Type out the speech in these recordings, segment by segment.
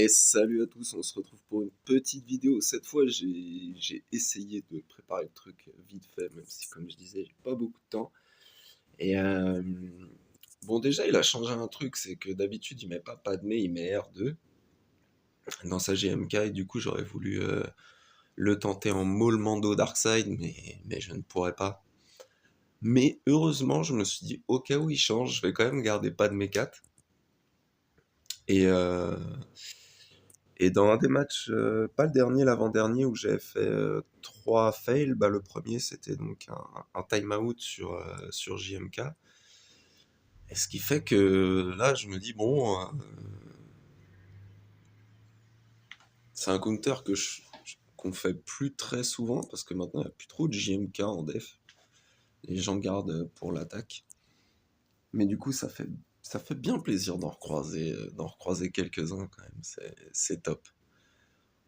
Et salut à tous, on se retrouve pour une petite vidéo. Cette fois, j'ai essayé de préparer le truc vite fait, même si, comme je disais, j'ai pas beaucoup de temps. Et bon, déjà, il a changé un truc, c'est que d'habitude, il met pas Padmé, il met R2 dans sa GMK, et du coup, j'aurais voulu le tenter en Maul Mando Darkseid, mais je ne pourrais pas. Mais heureusement, je me suis dit, au cas où il change, je vais quand même garder Padmé 4. Et, euh, Et dans un des matchs, pas le dernier, l'avant-dernier, où j'avais fait 3 fails, bah, le premier c'était donc un time-out sur JMK. Et ce qui fait que là, je me dis, bon, c'est un counter qu'on fait plus très souvent, parce que maintenant il n'y a plus trop de JMK en def. Les gens gardent pour l'attaque. Mais du coup, ça fait bien plaisir d'en recroiser quelques-uns quand même, c'est top.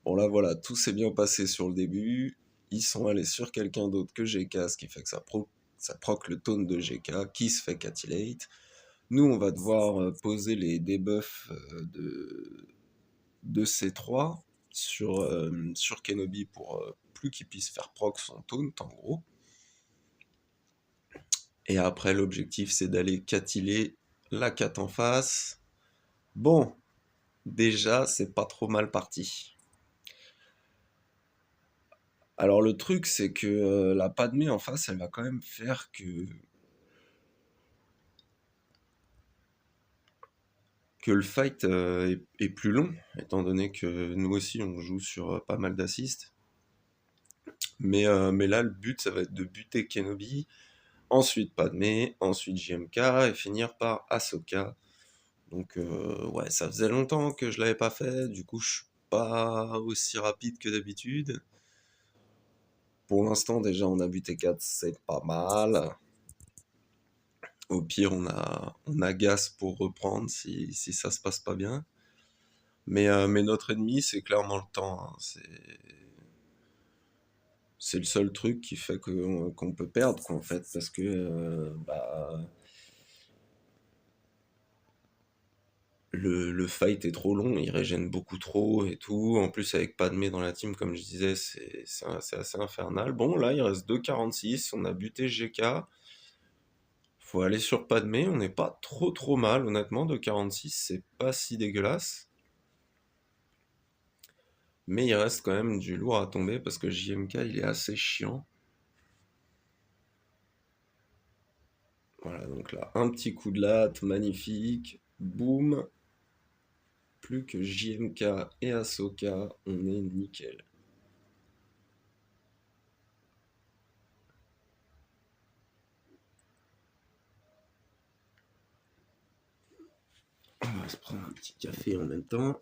Bon là voilà, tout s'est bien passé sur le début. Ils sont allés sur quelqu'un d'autre que GK, ce qui fait que ça proc le taunt de GK, qui se fait catillate. Nous, on va devoir poser les debuffs de C3 sur Kenobi pour plus qu'il puisse faire proc son taunt, en gros. Et après, l'objectif, c'est d'aller catiller la 4 en face. Bon, déjà, c'est pas trop mal parti. Alors le truc, c'est que la Padmé en face, elle va quand même faire que le fight est plus long, étant donné que nous aussi, on joue sur pas mal d'assists. Mais là, le but, ça va être de buter Kenobi, ensuite Padmé, ensuite JMK, et finir par Ahsoka. Donc ouais, ça faisait longtemps que je l'avais pas fait, du coup, je suis pas aussi rapide que d'habitude. Pour l'instant, déjà, on a buté 4, c'est pas mal. Au pire, on a Gas pour reprendre si ça se passe pas bien. Mais notre ennemi, c'est clairement le temps, hein. C'est le seul truc qui fait qu'on peut perdre, quoi, en fait, parce que bah, le fight est trop long, il régène beaucoup trop et tout. En plus, avec Padmé dans la team, comme je disais, c'est assez infernal. Bon, là, il reste 2,46, on a buté GK. Faut aller sur Padmé, on n'est pas trop mal, honnêtement. 2,46, c'est pas si dégueulasse. Mais il reste quand même du lourd à tomber parce que JMK il est assez chiant. Voilà, donc là, un petit coup de latte, magnifique. Boum. Plus que JMK et Ahsoka, on est nickel. On va se prendre un petit café en même temps.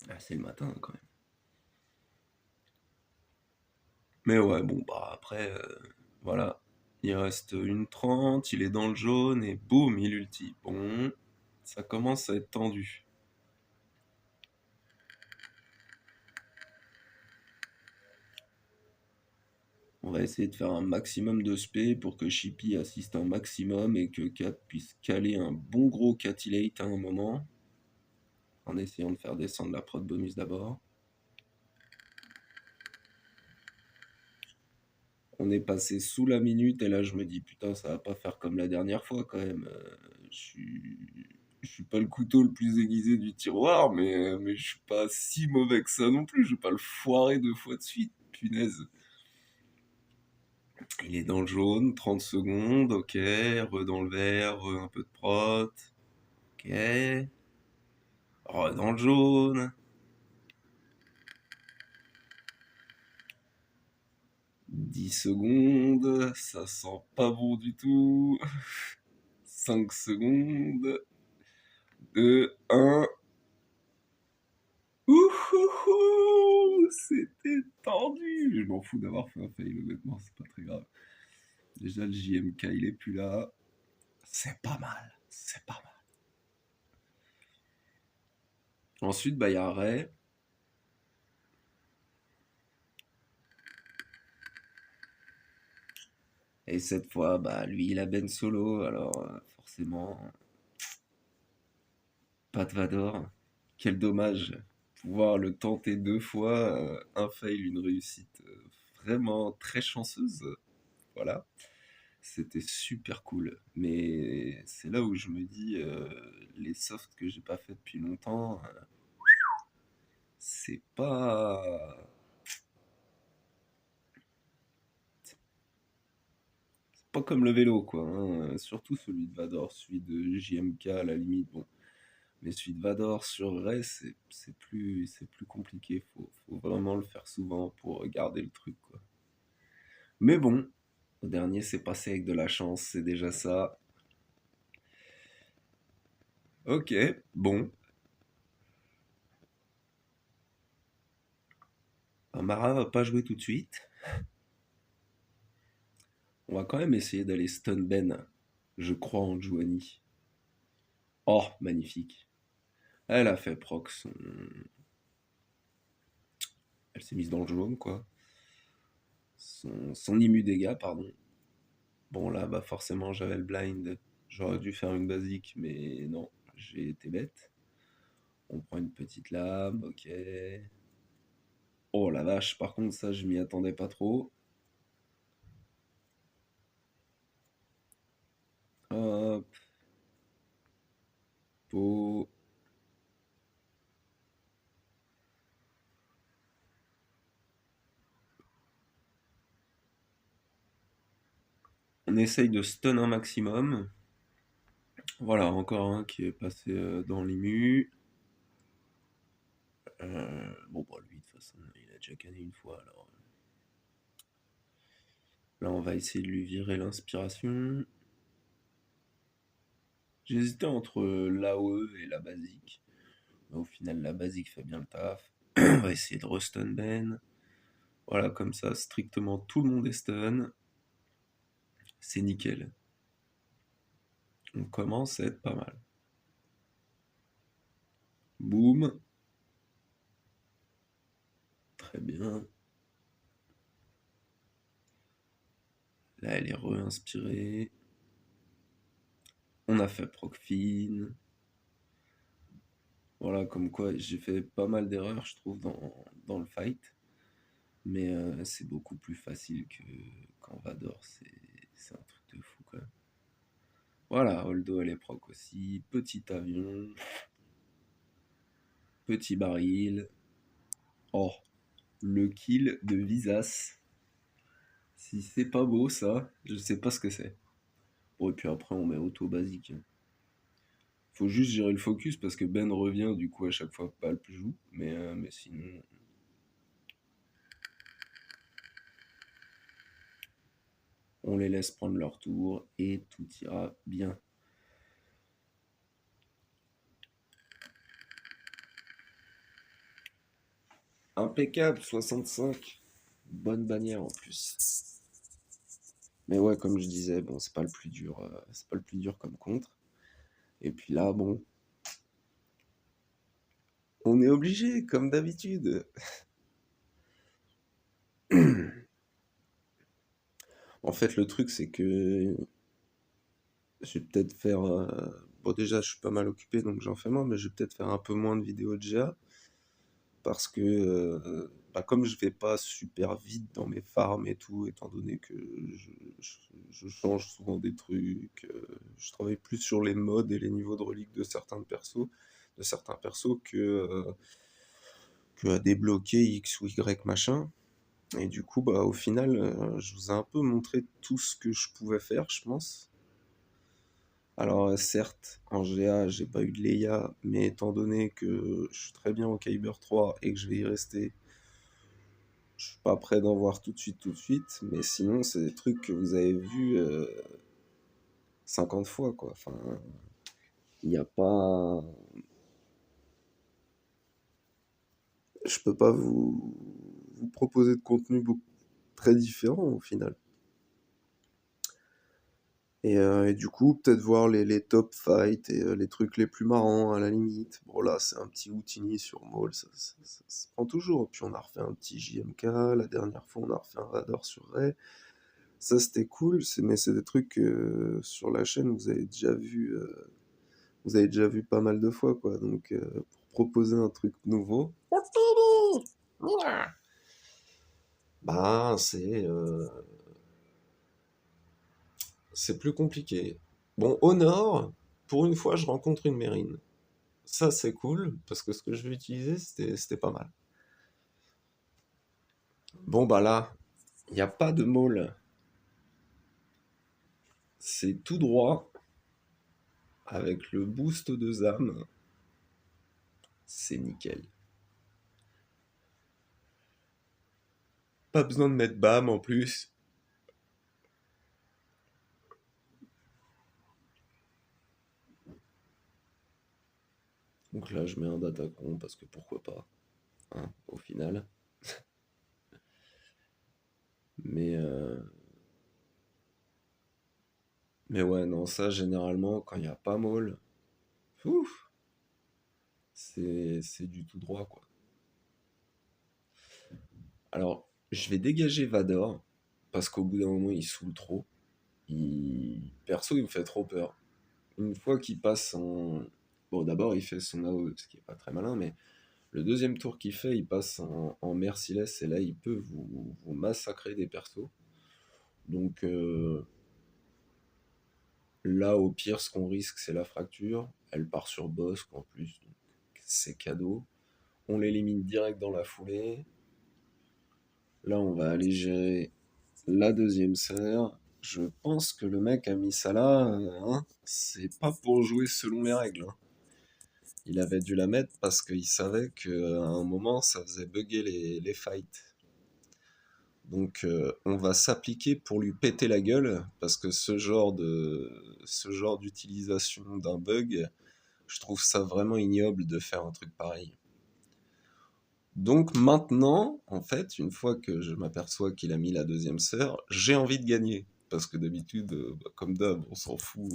Ah, c'est le matin quand même. Mais ouais, bon, bah après, voilà. Il reste 1:30, il est dans le jaune et boum, il ulti. Bon, ça commence à être tendu. On va essayer de faire un maximum de spé pour que Chippy assiste un maximum et que Kat puisse caler un bon gros catillate à un moment, en essayant de faire descendre la prod bonus d'abord. On est passé sous la minute et là je me dis putain ça va pas faire comme la dernière fois quand même. Je suis pas le couteau le plus aiguisé du tiroir, mais je suis pas si mauvais que ça non plus. Je vais pas le foirer 2 fois de suite, punaise. Il est dans le jaune, 30 secondes, ok. Re dans le vert, re un peu de prot, ok. Re dans le jaune. 10 secondes, ça sent pas bon du tout. 5 secondes. 2, 1. Ouhouhou, c'était tendu. Je m'en fous d'avoir fait un fail, honnêtement, c'est pas très grave. Déjà, le JMK, il est plus là. C'est pas mal, c'est pas mal. Ensuite, bah, il y a Ray. Et cette fois, bah lui, il a Ben solo, alors forcément, pas de Vador. Quel dommage. Pouvoir le tenter deux fois, un fail, une réussite vraiment très chanceuse. Voilà. C'était super cool. Mais c'est là où je me dis, les softs que j'ai pas fait depuis longtemps, c'est pas comme le vélo, quoi, hein. Surtout celui de Vador, celui de JMK à la limite, bon. Mais celui de Vador sur Ray, c'est plus compliqué. Faut vraiment le faire souvent pour garder le truc, quoi. Mais bon, au dernier, c'est passé avec de la chance, c'est déjà ça. Ok, bon. Mara va pas jouer tout de suite. On va quand même essayer d'aller stun Ben. Je crois en Juani. Oh, magnifique. Elle a fait proc Elle s'est mise dans le jaune, quoi. Son immu dégâts, pardon. Bon, là, bah forcément, j'avais le blind. J'aurais dû faire une basique, mais non, j'ai été bête. On prend une petite lame, ok. Oh la vache, par contre, ça, je m'y attendais pas trop. Hop, pot. On essaye de stun un maximum. Voilà, encore un qui est passé dans l'immu. Bon, bah lui, de toute façon, il a déjà canné une fois, alors. Là, on va essayer de lui virer l'inspiration. J'hésitais entre l'AOE et la basique. Mais au final, la basique fait bien le taf. On va essayer de restun Ben. Voilà, comme ça, strictement tout le monde est stun. C'est nickel. On commence à être pas mal. Boum. Très bien. Là, elle est re-inspirée. On a fait Procfin. Voilà, comme quoi j'ai fait pas mal d'erreurs, je trouve, dans le fight. Mais c'est beaucoup plus facile qu'en Vador. C'est un truc de fou, quand même. Voilà, Holdo, elle est proc aussi. Petit avion. Petit baril. Oh, le kill de Visas. Si c'est pas beau, ça, je sais pas ce que c'est. Bon, et puis après, on met auto basique. Faut juste gérer le focus parce que Ben revient, du coup, à chaque fois, Palp joue. Mais sinon, on les laisse prendre leur tour et tout ira bien. Impeccable, 65. Bonne bannière en plus. Mais ouais, comme je disais, bon, c'est pas le plus dur, c'est pas le plus dur comme contre. Et puis là, bon, on est obligé, comme d'habitude. En fait, le truc, c'est que je vais peut-être faire. Bon, déjà, je suis pas mal occupé, donc j'en fais moins, mais je vais peut-être faire un peu moins de vidéos de GA. Parce que, bah, comme je vais pas super vite dans mes farms et tout, étant donné que je change souvent des trucs, je travaille plus sur les modes et les niveaux de reliques de certains persos que à débloquer X ou Y machin. Et du coup, bah, au final, je vous ai un peu montré tout ce que je pouvais faire, je pense. Alors, certes, en GA, j'ai pas eu de Leia, mais étant donné que je suis très bien au Kyber 3 et que je vais y rester, je suis pas prêt d'en voir tout de suite, mais sinon, c'est des trucs que vous avez vus 50 fois, quoi. Enfin, il n'y a pas. Je peux pas vous proposer de contenu très différent au final. Et du coup, peut-être voir les top fights et les trucs les plus marrants à la limite. Bon, là, c'est un petit Houtini sur Maul, ça se prend toujours. Puis on a refait un petit JMK, la dernière fois, on a refait un Vador sur Ray. Ça, c'était cool, mais c'est des trucs sur la chaîne, vous avez déjà vu pas mal de fois, quoi. Donc, pour proposer un truc nouveau, bah, c'est plus compliqué. Bon, au nord, pour une fois, je rencontre une mérine. Ça, c'est cool, parce que ce que je vais utiliser, c'était pas mal. Bon, bah là, il n'y a pas de môle. C'est tout droit, avec le boost de ZAM. C'est nickel. Pas besoin de mettre BAM en plus. Donc là, je mets un Datacron, parce que pourquoi pas, hein, au final. Mais, euh, mais ouais, non, ça, généralement, quand il n'y a pas môle, ouf, c'est du tout droit, quoi. Alors, je vais dégager Vador, parce qu'au bout d'un moment, il saoule trop. Perso, il me fait trop peur. Une fois qu'il passe en... Bon, d'abord, il fait son AOE, ce qui est pas très malin, mais le deuxième tour qu'il fait, il passe en Merciless, et là, il peut vous massacrer des persos. Donc là, au pire, ce qu'on risque, c'est la fracture. Elle part sur boss, en plus, donc c'est cadeau. On l'élimine direct dans la foulée. Là, on va aller gérer la deuxième serre. Je pense que le mec a mis ça là, hein, c'est pas pour jouer selon les règles, hein. Il avait dû la mettre parce qu'il savait qu'à un moment, ça faisait bugger les fights. Donc on va s'appliquer pour lui péter la gueule, parce que ce genre d'utilisation d'un bug, je trouve ça vraiment ignoble de faire un truc pareil. Donc maintenant, en fait, une fois que je m'aperçois qu'il a mis la deuxième sœur, j'ai envie de gagner. Parce que d'habitude, bah, comme d'hab, on s'en fout.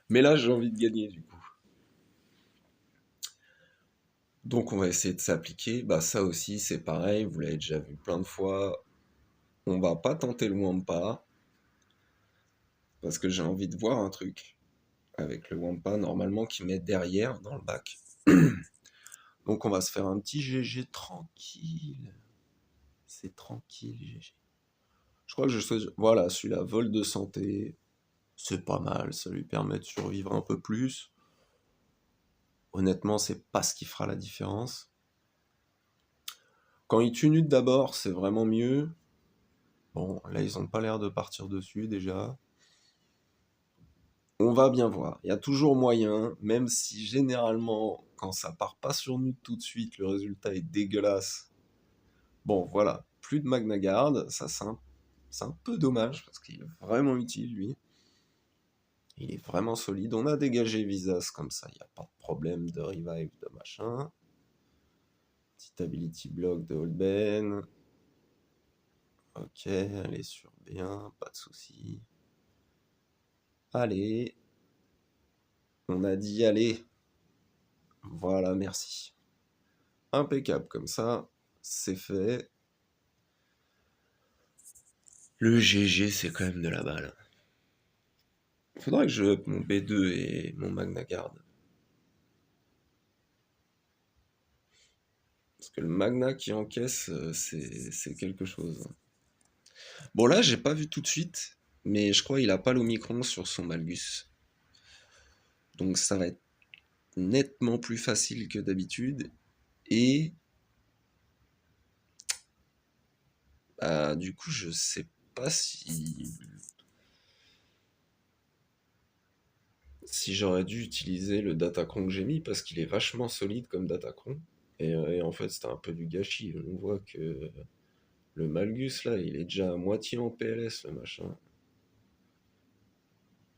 Mais là, j'ai envie de gagner, du coup. Donc on va essayer de s'appliquer. Bah ça aussi, c'est pareil, vous l'avez déjà vu plein de fois. On va pas tenter le Wampa, parce que j'ai envie de voir un truc avec le Wampa, normalement, qui met derrière, dans le bac. Donc on va se faire un petit GG tranquille. C'est tranquille, GG. Je crois que je choisis... Voilà, celui-là, vol de santé. C'est pas mal, ça lui permet de survivre un peu plus. Honnêtement, c'est pas ce qui fera la différence. Quand il tue d'abord, c'est vraiment mieux. Bon, là, ils ont pas l'air de partir dessus déjà. On va bien voir. Il y a toujours moyen, même si généralement, quand ça part pas sur Nude tout de suite, le résultat est dégueulasse. Bon, voilà, plus de Magna Guard, ça c'est un peu dommage, parce qu'il est vraiment utile, lui. Il est vraiment solide. On a dégagé Visas comme ça, il n'y a pas de problème de revive, de machin. Petit ability block de Holben. Ok, allez sur bien, pas de soucis. Allez. On a dit allez. Voilà, merci. Impeccable comme ça, c'est fait. Le GG, c'est quand même de la balle. Faudrait que je up mon B2 et mon Magna Guard. Parce que le Magna qui encaisse, c'est quelque chose. Bon là, j'ai pas vu tout de suite, mais je crois qu'il a pas l'Omicron sur son Malgus. Donc ça va être nettement plus facile que d'habitude. Et bah, du coup, je sais pas si j'aurais dû utiliser le Datacron que j'ai mis, parce qu'il est vachement solide comme Datacron. Et en fait, c'était un peu du gâchis. On voit que le Malgus, là, il est déjà à moitié en PLS, le machin.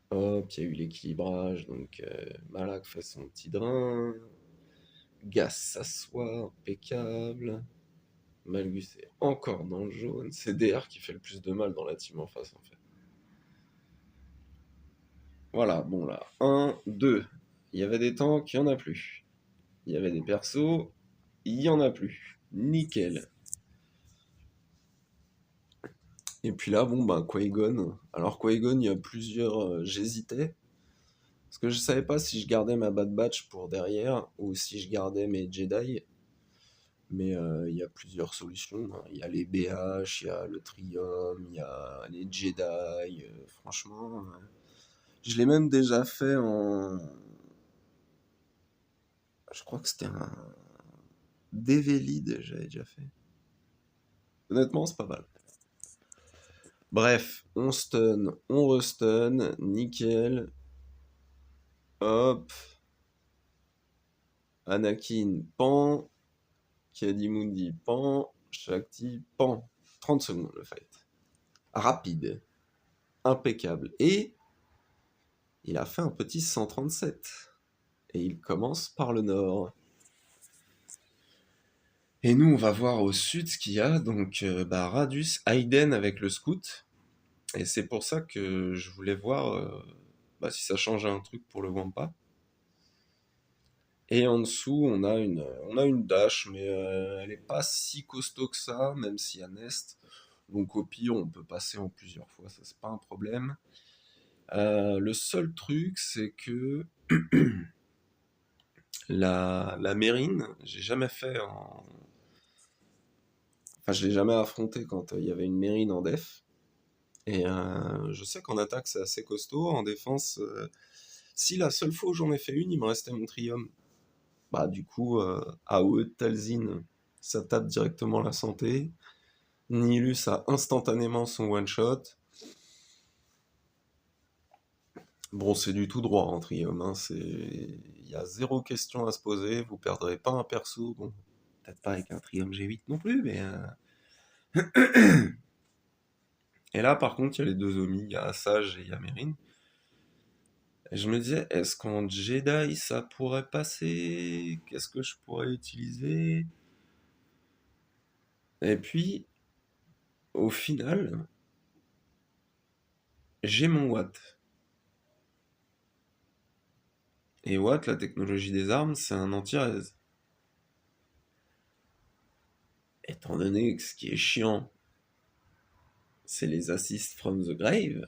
Hop, il y a eu l'équilibrage, donc Malak fait son petit drain. Gas s'assoit, impeccable. Malgus est encore dans le jaune. C'est DR qui fait le plus de mal dans la team en face, en fait. Voilà, bon là, un, 2. Il y avait des tanks, il n'y en a plus. Il y avait des persos, il n'y en a plus. Nickel. Et puis là, bon, bah, Qui-Gon. Alors, Qui-Gon, il y a plusieurs. J'hésitais. Parce que je savais pas si je gardais ma Bad Batch pour derrière ou si je gardais mes Jedi. Mais il y a plusieurs solutions, hein. Il y a les BH, il y a le Trium, il y a les Jedi. Franchement, je l'ai même déjà fait en. Je crois que c'était un DV lead, j'avais déjà fait. Honnêtement, c'est pas mal. Bref, on stun, on restun, nickel. Hop. Anakin, pan. Kiadimundi, pan. Shakti, pan. 30 secondes le fight. Rapide, impeccable. Et il a fait un petit 137. Et il commence par le nord. Et nous, on va voir au sud ce qu'il y a. Donc, Radius, Hayden avec le scout. Et c'est pour ça que je voulais voir si ça changeait un truc pour le Wampa. Et en dessous, on a une dash, mais elle est pas si costaud que ça, même s'il y a Nest. Donc au pire, on peut passer en plusieurs fois, ça c'est pas un problème. Le seul truc, c'est que la Mérine, j'ai jamais fait en. Enfin, je l'ai jamais affronté quand il y avait une Mérine en def. Et je sais qu'en attaque, c'est assez costaud. En défense, si la seule fois où j'en ai fait une, il me restait mon Trium. Bah, du coup, AOE de Talzin, ça tape directement la santé. Nihilus a instantanément son one-shot. Bon, c'est du tout droit en Trium, hein. Il y a zéro question à se poser. Vous perdrez pas un perso. Bon, peut-être pas avec un Trium G8 non plus, mais. Et là, par contre, il y a les deux Omi, il y a Asajj et il y a Mérine. Et je me disais, est-ce qu'en Jedi ça pourrait passer? Qu'est-ce que je pourrais utiliser? Et puis, au final, j'ai mon Watt. Et Watt, la technologie des armes, c'est un anti-raise. Étant donné que ce qui est chiant, c'est les assists from the grave,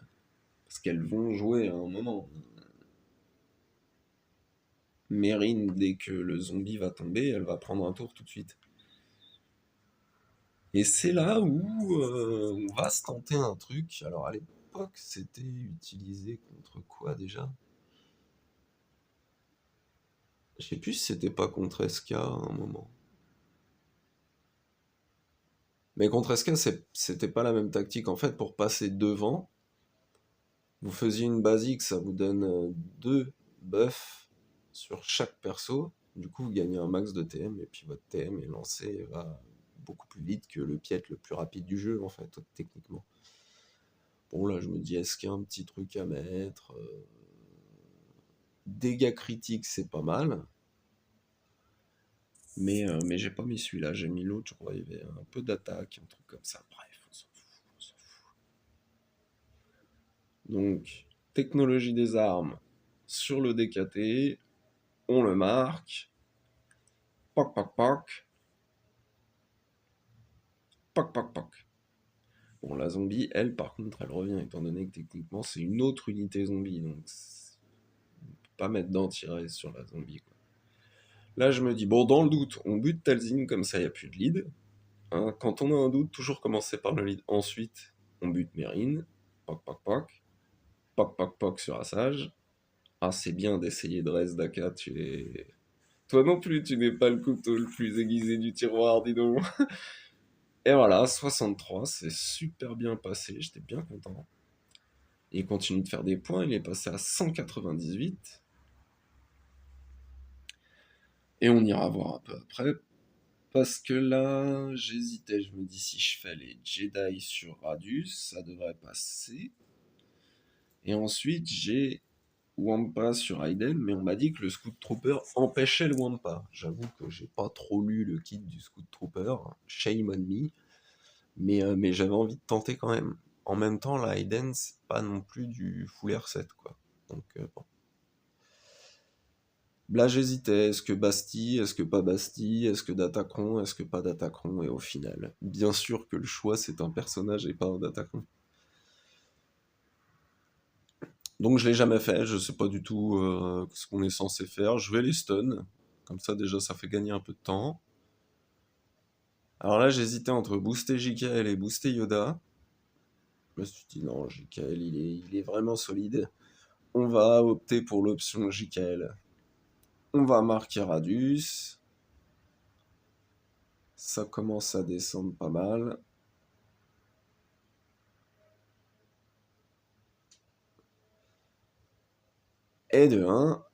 parce qu'elles vont jouer à un moment. Mérine, dès que le zombie va tomber, elle va prendre un tour tout de suite. Et c'est là où on va se tenter un truc. Alors à l'époque, c'était utilisé contre quoi déjà? Je sais plus si c'était pas contre SK à un moment. Mais contre SK, c'était pas la même tactique. En fait, pour passer devant, vous faisiez une basique, ça vous donne 2 buffs sur chaque perso. Du coup, vous gagnez un max de TM, et puis votre TM est lancé va beaucoup plus vite que le piète le plus rapide du jeu, en fait, techniquement. Bon, là, je me dis, est-ce qu'il y a un petit truc à mettre? Dégâts critiques, c'est pas mal. Mais j'ai pas mis celui-là, j'ai mis l'autre, je crois qu'il y avait un peu d'attaque, un truc comme ça. Bref, on s'en fout, on s'en fout. Donc, technologie des armes sur le DKT, on le marque. Poc, poc, poc. Poc, poc, poc. Bon, la zombie, elle, par contre, elle revient, étant donné que techniquement, c'est une autre unité zombie, donc on peut pas mettre d'anti-raise sur la zombie, quoi. Là, je me dis, bon, dans le doute, on bute Talzin, comme ça, il n'y a plus de lead. Hein. Quand on a un doute, toujours commencer par le lead. Ensuite, on bute Mérine. Poc, poc, poc. Poc, poc, poc sur Asajj. Ah, c'est bien d'essayer de reste Daka, tu es. Toi non plus, tu n'es pas le couteau le plus aiguisé du tiroir, dis donc. Et voilà, 63, c'est super bien passé, j'étais bien content. Il continue de faire des points, il est passé à 198. Et on ira voir un peu après. Parce que là, j'hésitais, je me dis si je fais les Jedi sur Radius, ça devrait passer. Et ensuite, j'ai Wampa sur Hayden, mais on m'a dit que le Scout Trooper empêchait le Wampa. J'avoue que j'ai pas trop lu le kit du Scout Trooper, shame on me, mais j'avais envie de tenter quand même. En même temps, la Hayden, c'est pas non plus du full R7, quoi. Donc, bon. Là, j'hésitais, est-ce que Bastille, est-ce que pas Bastille, est-ce que Datacron, est-ce que pas Datacron, et au final, bien sûr que le choix c'est un personnage et pas un Datacron. Donc je l'ai jamais fait, je sais pas du tout ce qu'on est censé faire. Je vais les stun, comme ça déjà ça fait gagner un peu de temps. Alors là j'hésitais entre booster JKL et booster Yoda. Je me suis dit non, JKL il est vraiment solide. On va opter pour l'option JKL. On va marquer Radius. Ça commence à descendre pas mal. Et de 1.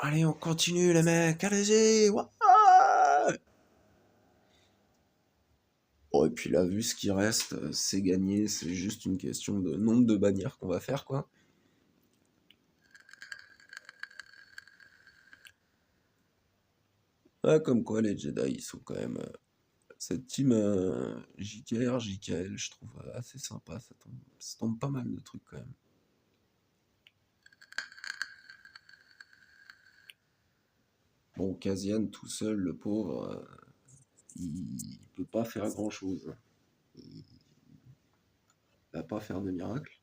Allez, on continue les mecs, allez-y. Ouais. Bon, et puis là, vu ce qui reste, c'est gagné, c'est juste une question de nombre de bannières qu'on va faire, quoi. Ouais, comme quoi les Jedi, ils sont quand même... cette team JKR, JKL, je trouve assez sympa, ça tombe pas mal de trucs quand même. Bon, Kazian tout seul, le pauvre, il peut pas faire grand chose. Il va pas faire de miracle.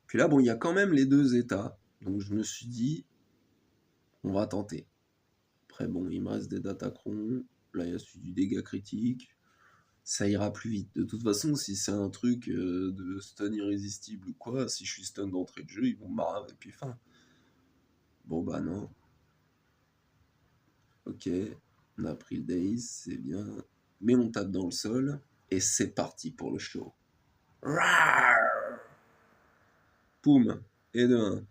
Puis là, bon, il y a quand même les deux états. Donc je me suis dit, on va tenter. Après, bon, il me reste des datacrons. Là, il y a celui du dégât critique. Ça ira plus vite. De toute façon, si c'est un truc de stun irrésistible ou quoi, si je suis stun d'entrée de jeu, ils vont me marave et puis fin. Bon, bah non. Ok, on a pris le Daze, c'est bien. Mais on tape dans le sol. Et c'est parti pour le show. Rawr. Poum. Et de 1.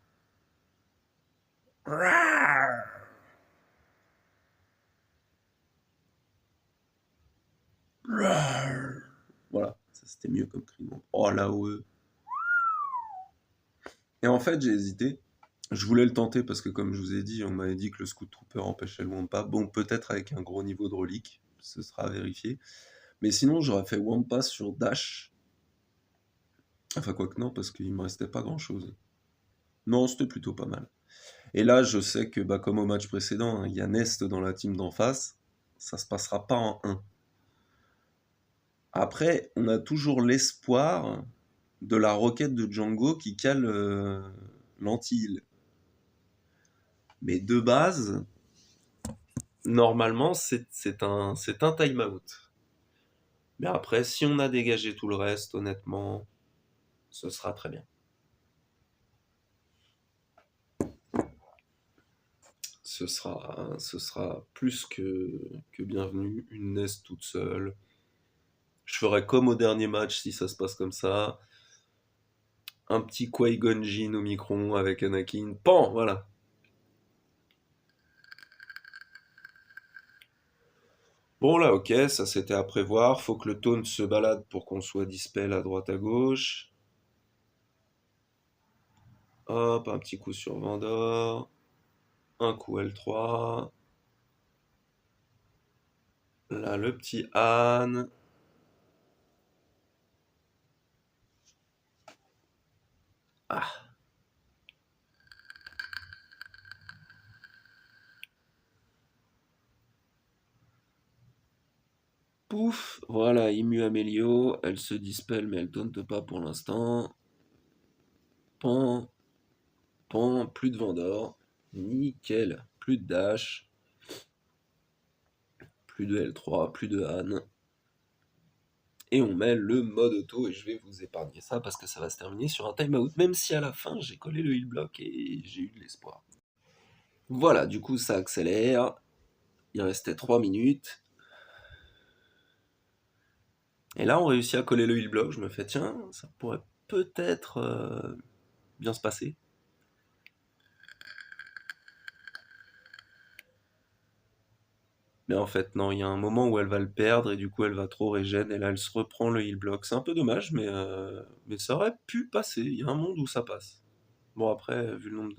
Voilà, ça c'était mieux comme cri. Oh là ouais. Et en fait, j'ai hésité. Je voulais le tenter parce que, comme je vous ai dit, on m'avait dit que le Scout Trooper empêchait le Wampa. Bon, peut-être avec un gros niveau de relique, ce sera à vérifier. Mais sinon, j'aurais fait Wampa sur Dash. Enfin, quoi que non, parce qu'il me restait pas grand-chose. Non, c'était plutôt pas mal. Et là, je sais que, bah, comme au match précédent, hein, il y a Nest dans la team d'en face. Ça se passera pas en 1. Après, on a toujours l'espoir de la roquette de Django qui cale l'anti-heal. Mais de base, normalement, c'est un time-out. Mais après, si on a dégagé tout le reste, honnêtement, ce sera très bien. Ce sera plus que bienvenu. Une Nest toute seule. Je ferai comme au dernier match si ça se passe comme ça. Un petit Qui-Gon Jinn au micron avec Anakin. Pan, voilà. Bon là, ok, ça c'était à prévoir. Faut que le taunt se balade pour qu'on soit dispel à droite à gauche. Hop, un petit coup sur Vandor. Un coup L3. Là, le petit Han. Ah, pouf, voilà, Imu Amélio. Elle se dispel, mais elle taunte pas pour l'instant. Pan, pan, plus de Vandor. Nickel. Plus de dash. Plus de L3, plus de Han. Et on met le mode auto, et je vais vous épargner ça parce que ça va se terminer sur un timeout, même si à la fin j'ai collé le heal block et j'ai eu de l'espoir. Voilà, du coup ça accélère. Il restait 3 minutes. Et là on réussit à coller le heal block. Je me fais tiens, ça pourrait peut-être bien se passer. Mais en fait non, il y a un moment où elle va le perdre et du coup elle va trop régène et là elle se reprend le heal block. C'est un peu dommage, mais ça aurait pu passer. Il y a un monde où ça passe. Bon après, vu le nombre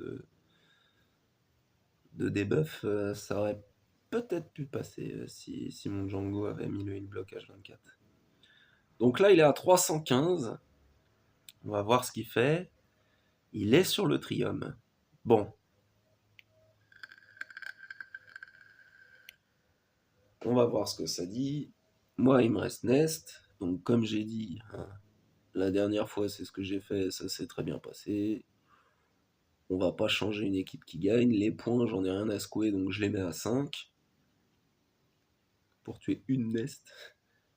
de debuff, ça aurait peut-être pu passer si mon Django avait mis le heal block H24. Donc là, il est à 315. On va voir ce qu'il fait. Il est sur le Trium. Bon, on va voir ce que ça dit. Moi, il me reste Nest. Donc, comme j'ai dit, hein, la dernière fois, c'est ce que j'ai fait, ça s'est très bien passé. On va pas changer une équipe qui gagne. Les points, j'en ai rien à secouer, donc je les mets à 5 pour tuer une Nest.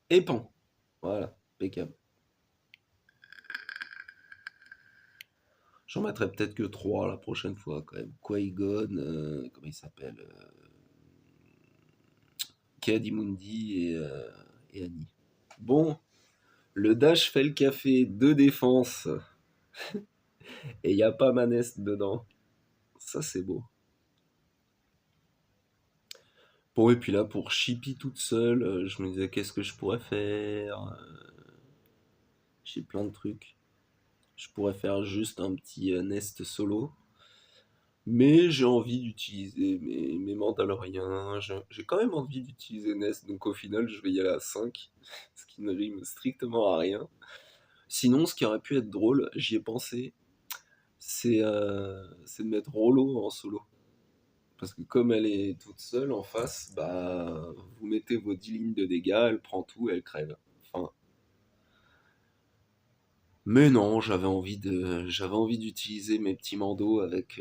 Et pan. Voilà, impeccable. J'en mettrai peut-être que 3 la prochaine fois quand même. Qui-Gon, comment il s'appelle Ki-Adi-Mundi et Annie. Bon, le dash fait le café, 2 défenses, et il n'y a pas Manest dedans. Ça, c'est beau. Bon, et puis là, pour Chippy toute seule, je me disais qu'est-ce que je pourrais faire. J'ai plein de trucs. Je pourrais faire juste un petit Nest solo. Mais j'ai envie d'utiliser mes Mandaloriens. J'ai quand même envie d'utiliser Nest, donc au final, je vais y aller à 5, ce qui ne rime strictement à rien. Sinon, ce qui aurait pu être drôle, j'y ai pensé, c'est de mettre Rollo en solo. Parce que comme elle est toute seule en face, bah vous mettez vos 10 lignes de dégâts, elle prend tout et elle crève. Enfin, mais non, j'avais envie d'utiliser mes petits mandos avec,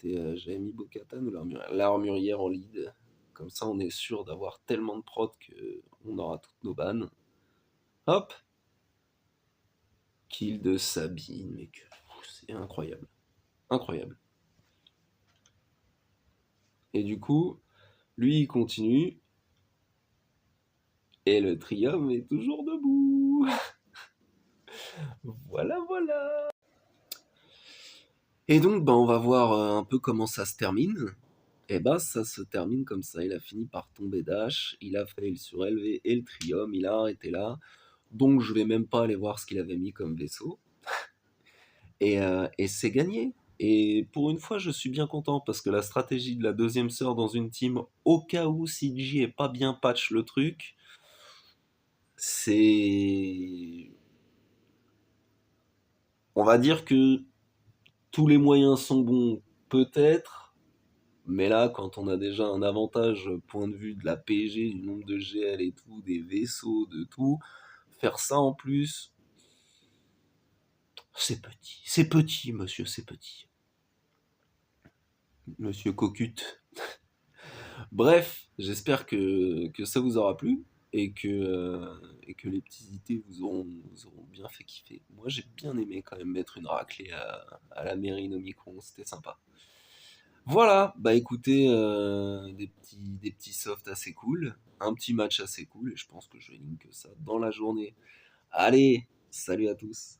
j'avais mis Bo-Katan ou l'armurière en lead. Comme ça, on est sûr d'avoir tellement de prod que on aura toutes nos bannes. Hop, kill de Sabine, mais c'est incroyable, incroyable. Et du coup, lui, il continue et le Trium est toujours debout. Voilà, voilà. Et donc, bah, on va voir un peu comment ça se termine. Et bah, ça se termine comme ça. Il a fini par tomber dash, il a failli le surélever et le Trium, il a arrêté là. Donc, je vais même pas aller voir ce qu'il avait mis comme vaisseau. Et c'est gagné. Et pour une fois, je suis bien content parce que la stratégie de la deuxième sœur dans une team, au cas où CG est pas bien patch le truc, c'est. On va dire que tous les moyens sont bons, peut-être, mais là, quand on a déjà un avantage point de vue de la PG, du nombre de GL et tout, des vaisseaux, de tout, faire ça en plus, c'est petit, monsieur, c'est petit. Monsieur Cocut. Bref, j'espère que ça vous aura plu et que les petits idées vous auront bien fait kiffer. Moi, j'ai bien aimé quand même mettre une raclée à la mairie Nomicron, c'était sympa. Voilà, bah écoutez, des petits softs assez cool, un petit match assez cool, et je pense que je vais link ça dans la journée. Allez, salut à tous!